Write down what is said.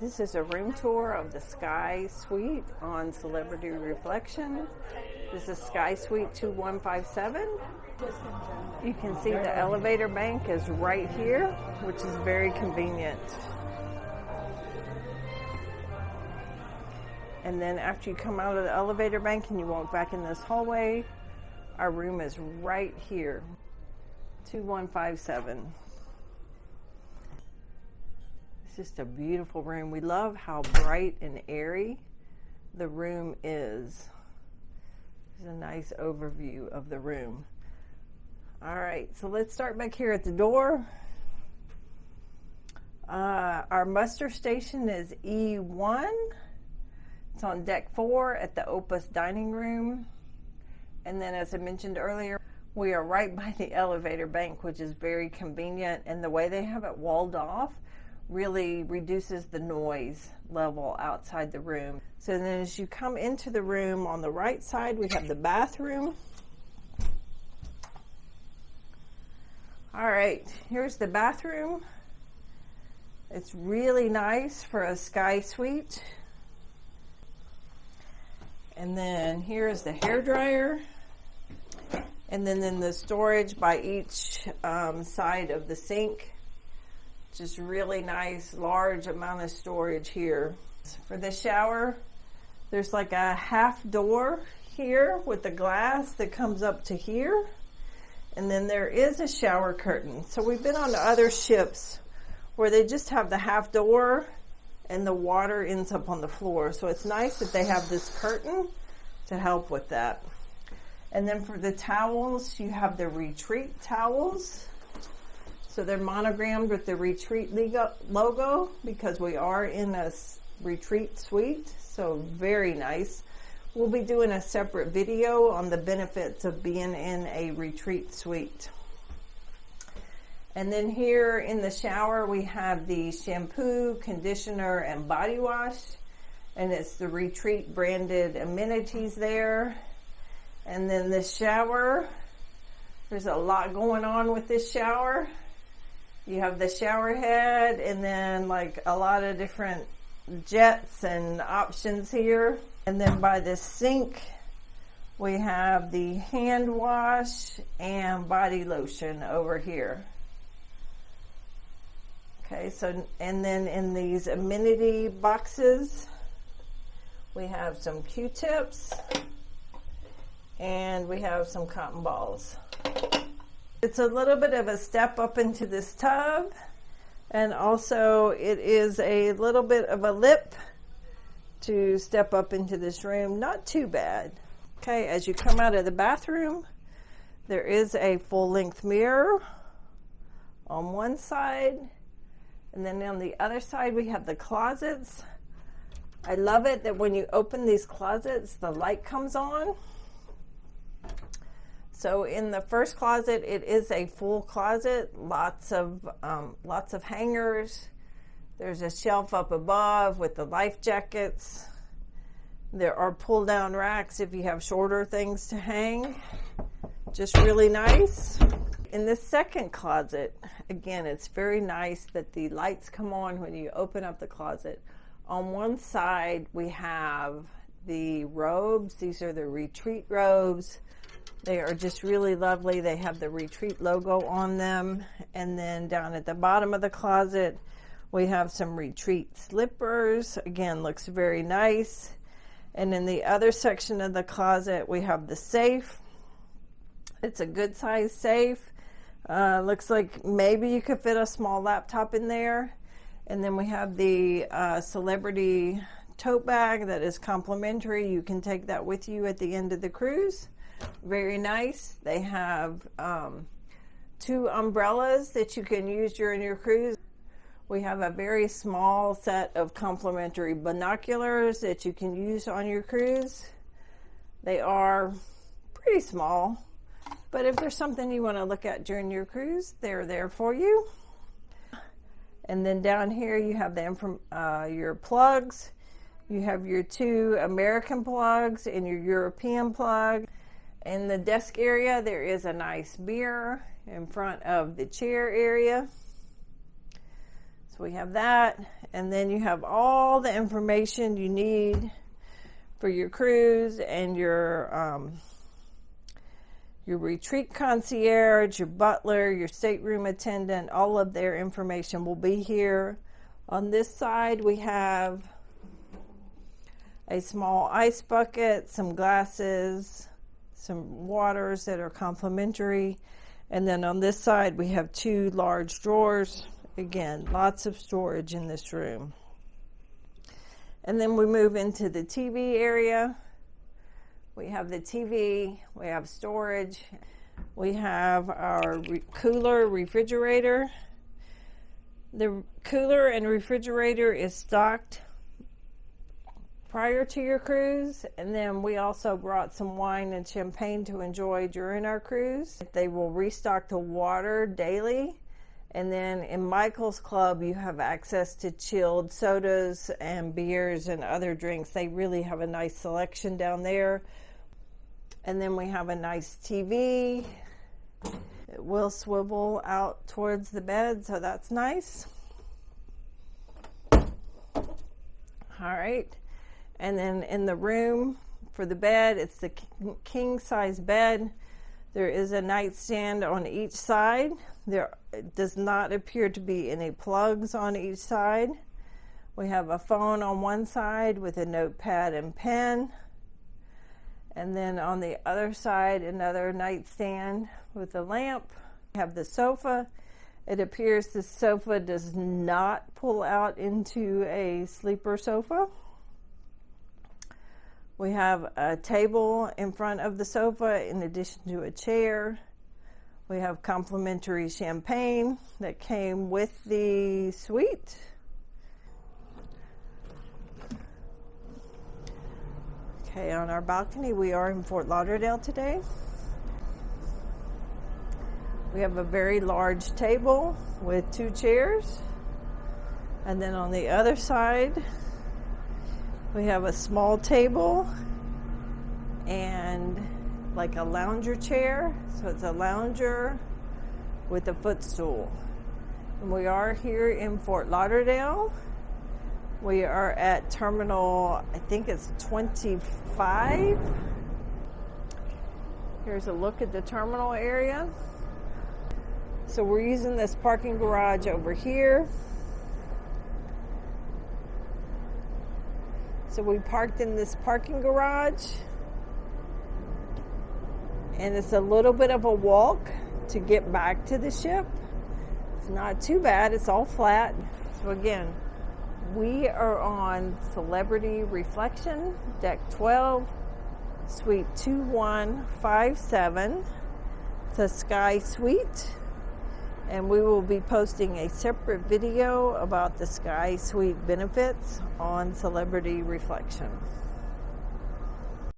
This is a room tour of the Sky Suite on Celebrity Reflection. This is Sky Suite 2157. You can see the elevator bank is right here, which is very convenient. And then after you come out of the elevator bank and you walk back in this hallway, our room is right here, 2157. It's just a beautiful room. We love how bright and airy the room is. There's a nice overview of the room. All right, so let's start back here at the door. Our muster station is E1. It's on deck 4 at the Opus dining room. And then, as I mentioned earlier, we are right by the elevator bank, which is very convenient. And the way they have it walled off really reduces the noise level outside the room. So then as you come into the room, on the right side, we have the bathroom. All right, here's the bathroom. It's really nice for a Sky Suite. And then here's the hairdryer. And then the storage by each side of the sink. Just really nice, large amount of storage here. For the shower, there's like a half door here with the glass that comes up to here. And then there is a shower curtain. So we've been on other ships where they just have the half door and the water ends up on the floor. So it's nice that they have this curtain to help with that. And then for the towels, you have the Retreat towels. So they're monogrammed with the Retreat logo because we are in a Retreat suite. So very nice. We'll be doing a separate video on the benefits of being in a Retreat suite. And then here in the shower, we have the shampoo, conditioner, and body wash. And it's the Retreat branded amenities there. And then the shower, there's a lot going on with this shower. You have the shower head and then like a lot of different jets and options here. And then by the sink, we have the hand wash and body lotion over here. Okay, so, and then in these amenity boxes, we have some Q-tips and we have some cotton balls. It's a little bit of a step up into this tub, and also it is a little bit of a lip to step up into this room. Not too bad. Okay, as you come out of the bathroom, there is a full-length mirror on one side, and then on the other side we have the closets. I love it that when you open these closets, the light comes on. So in the first closet, it is a full closet, lots of hangers. There's a shelf up above with the life jackets. There are pull down racks if you have shorter things to hang. Just really nice. In the second closet, again, it's very nice that the lights come on when you open up the closet. On one side, we have the robes. These are the Retreat robes. They are just really lovely. They have the Retreat logo on them. And then down at the bottom of the closet, we have some Retreat slippers. Again, looks very nice. And in the other section of the closet, we have the safe. It's a good size safe. Looks like maybe you could fit a small laptop in there. And then we have the Celebrity tote bag that is complimentary. You can take that with you at the end of the cruise. Very nice. They have 2 umbrellas that you can use during your cruise. We have a very small set of complimentary binoculars that you can use on your cruise. They are pretty small, but if there's something you want to look at during your cruise, they're there for you. And then down here you have your plugs. You have your 2 American plugs and your European plug. In the desk area, there is a nice mirror in front of the chair area. So So we have that, and then you have all the information you need for your cruise, and your retreat concierge, your butler, your stateroom attendant. All of their information will be here. On this side we have a small ice bucket, some glasses, some waters that are complimentary, and then on this side we have 2 large drawers. Again, lots of storage in this room. And then we move into the TV area. We have the TV, we have storage, we have our cooler, refrigerator. The cooler and refrigerator is stocked prior to your cruise, and then we also brought some wine and champagne to enjoy during our cruise. They will restock the water daily, and then in Michael's Club you have access to chilled sodas and beers and other drinks. They really have a nice selection down there. And then we have a nice TV. It will swivel out towards the bed, so that's nice. All right. And then in the room for the bed, it's the king size bed. There is a nightstand on each side. There does not appear to be any plugs on each side. We have a phone on one side with a notepad and pen. And then on the other side, another nightstand with a lamp. We have the sofa. It appears the sofa does not pull out into a sleeper sofa. We have a table in front of the sofa in addition to a chair. We have complimentary champagne that came with the suite. Okay, on our balcony, we are in Fort Lauderdale today. We have a very large table with 2 chairs. And then on the other side, we have a small table and like a lounger chair. So it's a lounger with a footstool. And we are here in Fort Lauderdale. We are at terminal, I think it's 25. Here's a look at the terminal area. So we're using this parking garage over here. So we parked in this parking garage, and it's a little bit of a walk to get back to the ship. It's not too bad, it's all flat. So again, we are on Celebrity Reflection, Deck 12, Suite 2157. It's a Sky Suite, and we will be posting a separate video about the Sky Suite benefits on Celebrity Reflection.